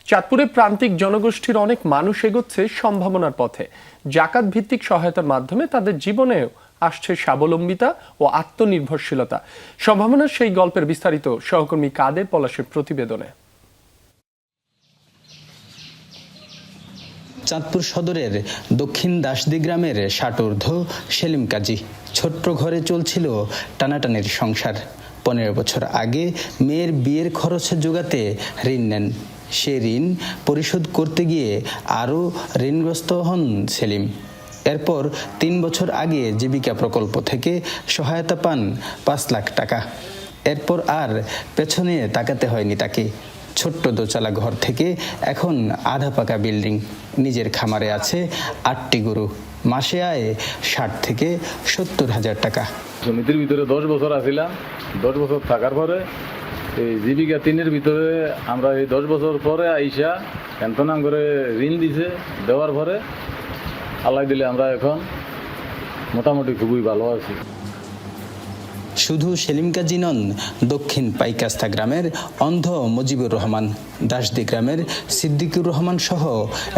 চাঁদপুরে প্রান্তিক জনগোষ্ঠীর অনেক মানুষ এগোচ্ছে সম্ভাবনার পথে। জাকাত ভিত্তিক সহায়তার মাধ্যমে তাদের জীবনেও আসছে স্বাবলম্বিতা ও আত্মনির্ভরশীলতা। সম্ভাবনার সেই গল্পের বিস্তারিত সহকর্মী কাদের পলাশের প্রতিবেদনে। চাঁদপুর সদরের দক্ষিণ দাসদি গ্রামের ষাটোর্ধ্ব সেলিম কাজী ছোট্ট ঘরে চলছিল টানাটানির সংসার। 15 বছর আগে মেয়ের বিয়ের খরচ জোগাতে ঋণ নেন। সে ঋণ পরিশোধ করতে গিয়ে আরও ঋণগ্রস্ত হন সেলিম। এরপর 3 বছর আগে জীবিকা প্রকল্প থেকে সহায়তা পান 5 লাখ টাকা। এরপর আর পেছনে তাকাতে হয়নি তাকে। ছোট্ট দোচালা ঘর থেকে এখন আধা পাকা বিল্ডিং। নিজের খামারে আছে 8টি গরু। মাসে আয় 60 থেকে 70 হাজার টাকা। সমিতির ভিতরে 10 বছর আছিলাম। 10 বছর থাকার পরে এই জীবিকা 3-এর ভিতরে আমরা এই 10 বছর পরে আইসা এন্তনা করে ঋণ দিছে। দেওয়ার পরে আল্লাহ দিলে আমরা এখন মোটামুটি খুবই ভালো আছি। শুধু সেলিম কাজী নন, দক্ষিণ পাইকাস্তা গ্রামের অন্ধ মুজিবুর রহমান, দাসদি গ্রামের সিদ্দিকুর রহমান সহ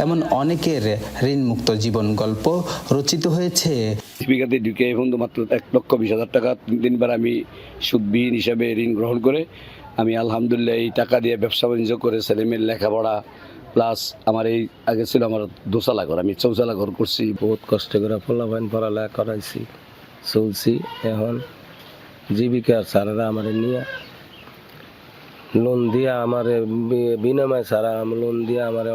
এমন অনেকের ঋণমুক্ত জীবন গল্প রচিত হয়েছে। জীবিকাতে ঢুকে এখন তো মাত্র 1,20,000 টাকা 3 বার আমি সুদবিহীন হিসাবে ঋণ গ্রহণ করে আমি আলহামদুলিল্লাহ এই টাকা দিয়ে ব্যবসা বাণিজ্য করে ছেলেমেয়ের লেখাপড়া প্লাস আমার এই আগে ছিল আমার দোতলা ঘর, আমি চৌতলা ঘর করছি। বহুত কষ্ট করে ফলাফাইন পড়ালেখা করাইছি, চলছি। এখন জীবিকার স্যারেরা আমার নিয়ে লোন দিয়ে আমার বিনিময় সারা লোন দিয়ে আমার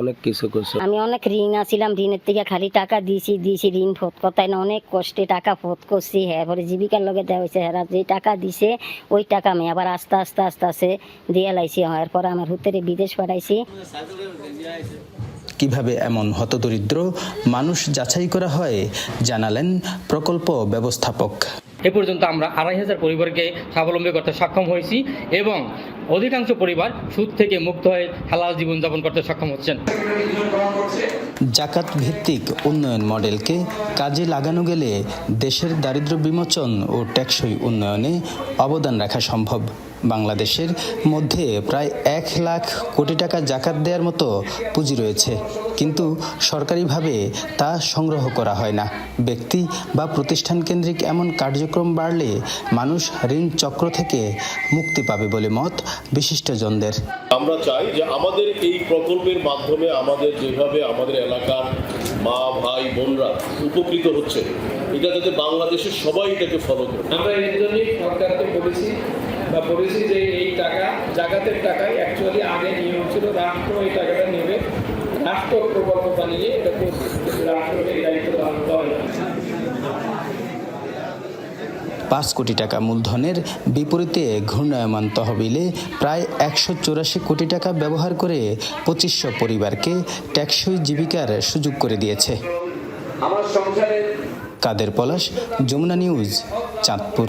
অনেক কিছু করছে। আমি অনেক ঋণ আছিলাম, ঋণের থেকে খালি টাকা দিয়েছি ঋণ ফোধ করতাই না, অনেক কষ্টে টাকা ফোধ করছি। হ্যাঁ, পরে জীবিকার লগে দেওয়া হয়েছে। হ্যাঁ, যে টাকা দিছে ওই টাকা আমি আবার আস্তে দিয়ে লাইছি। এরপর আমার হুতেরে বিদেশ পাঠাইছি। কিভাবে এমন হতদরিদ্র মানুষ যাচাই করা হয় জানালেন প্রকল্প ব্যবস্থাপক। এ পর্যন্ত আমরা 2,500 পরিবারকে স্বাবলম্বী করতে সক্ষম হয়েছি এবং অধিকাংশ পরিবার সুদ থেকে মুক্ত হয়ে হালাল জীবনযাপন করতে সক্ষম হচ্ছেন। জাকাত ভিত্তিক উন্নয়ন মডেলকে কাজে লাগানো গেলে দেশের দারিদ্র্য বিমোচন ও টেকসই উন্নয়নে অবদান রাখা সম্ভব। বাংলাদেশের মধ্যে প্রায় 1 লাখ কোটি টাকা জাকাত দেওয়ার মতো পুঁজি রয়েছে, কিন্তু সরকারিভাবে তা সংগ্রহ করা হয় না। ব্যক্তি বা প্রতিষ্ঠান কেন্দ্রিক এমন কার্যক্রম বাড়লে মানুষ ঋণ চক্র থেকে মুক্তি পাবে বলে মত বিশিষ্টজনদের। আমরা চাই যে আমাদের এই প্রকল্পের মাধ্যমে আমাদের যেভাবে আমাদের এলাকার মা ভাই বোনরা উপকৃত হচ্ছে, এটা যাতে বাংলাদেশের সবাই এটাকে ফলো করে। আমরা এর জন্যই সরকারকে বলেছি যে এই টাকা জাকাতের টাকায় অ্যাকচুয়ালি আগে নিয়ম ছিল রাষ্ট্র এই টাকাটা নেবে, রাষ্ট্র প্রকল্প বানিয়ে এটা রাষ্ট্রকে দায়িত্ব পালন করে। 5 কোটি টাকা মূলধনের বিপরীতে ঘূর্ণায়মান তহবিলে প্রায় 184 কোটি টাকা ব্যবহার করে 2500 পরিবারকে টেকসই জীবিকার সুযোগ করে দিয়েছে। কাদের পলাশ, যমুনা নিউজ, চাঁদপুর।